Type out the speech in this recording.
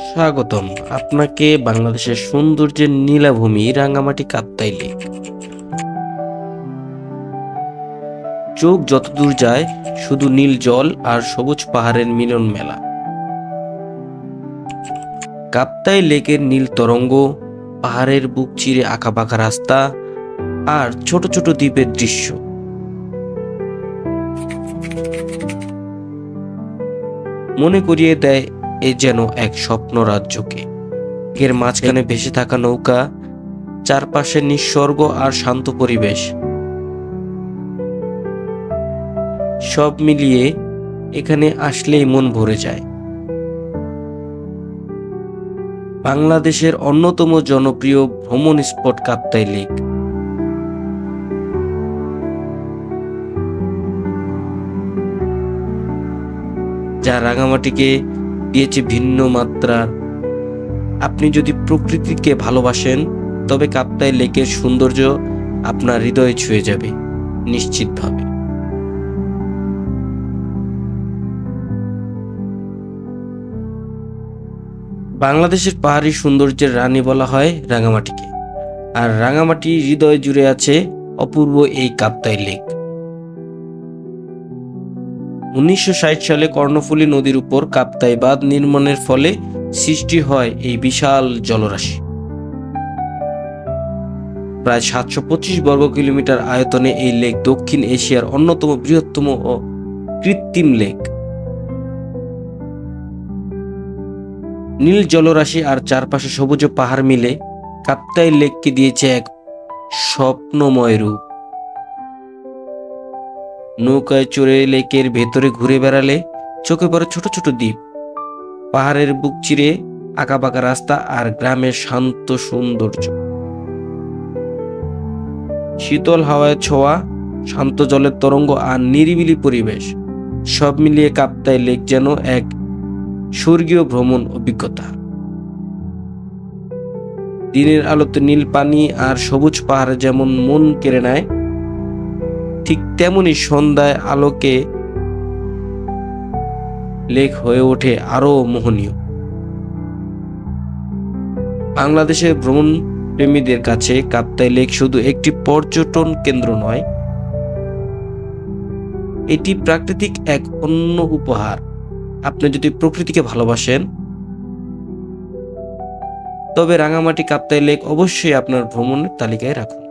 স্বাগতম আপনাকে বাংলাদেশের সৌন্দর্যের নীলাভূমি রাঙ্গামাটি কাপ্তাই লেক। চোখ যতদূর যায় শুধু নীল জল আর সবুজ পাহাড়ের মিলন মেলা। কাপ্তাই লেকের নীল তরঙ্গ, পাহাড়ের বুক চিরে আঁকাবাঁকা রাস্তা আর ছোট ছোট দ্বীপের দৃশ্য মনে করিয়ে দেয় এ যেন এক স্বপ্ন রাজ্যকে। এর মাঝখানে ভেসে থাকা নৌকা, চারপাশে নিঃস্বর্গ আর শান্ত পরিবেশ, সব মিলিয়ে এখানে আসলেই মন ভরে যায়। বাংলাদেশের অন্যতম জনপ্রিয় ভ্রমণ স্পট কাপ্তাই লেক। যা রাঙামাটিকে দিয়েছে ভিন্ন মাত্রার। আপনি যদি প্রকৃতিকে ভালোবাসেন তবে কাপ্তাই লেকের সৌন্দর্য আপনার হৃদয়ে ছুঁয়ে যাবে নিশ্চিতভাবে। বাংলাদেশের পাহাড়ি সৌন্দর্যের রানী বলা হয় রাঙামাটিকে, আর রাঙামাটি হৃদয় জুড়ে আছে অপূর্ব এই কাপ্তাই লেক। 1960 সালে কর্ণফুলী নদীর উপর কাপ্তাই বাঁধ নির্মাণের ফলে সৃষ্টি হয় এই বিশাল জলরাশি। প্রায় 725 বর্গ কিলোমিটার আয়তনে এই লেক দক্ষিণ এশিয়ার অন্যতম বৃহত্তম ও কৃত্রিম লেক। নীল জলরাশি আর চারপাশে সবুজ পাহাড় মিলে কাপ্তাই লেককে দিয়েছে এক স্বপ্নময় রূপ। নৌকায় চড়ে লেকের ভেতরে ঘুরে বেড়ালে চোখে পড়ে ছোট ছোট দ্বীপ, পাহাড়ের বুক চিরে আঁকাবাঁকা রাস্তা আর গ্রামের শান্ত সৌন্দর্য। শীতল হাওয়ায় ছোঁয়া, শান্ত জলের তরঙ্গ আর নিরিবিলি পরিবেশ, সব মিলিয়ে কাপ্তাই লেক যেন এক স্বর্গীয় ভ্রমণ অভিজ্ঞতা। দিনের আলোতে নীল পানি আর সবুজ পাহাড় যেমন মন কেড়ে নেয়, ঠিক তেমনি সন্ধ্যায় আলোকে লেক হয়ে ওঠে আরো মোহনীয়। বাংলাদেশের ভ্রমণ প্রেমীদের কাছে কাপ্তাই লেক শুধু একটি পর্যটন কেন্দ্র নয়, এটি প্রাকৃতিক এক অন্য উপহার। আপনি যদি প্রকৃতিকে ভালোবাসেন তবে রাঙামাটি কাপ্তাই লেক অবশ্যই আপনার ভ্রমণের তালিকায় রাখুন।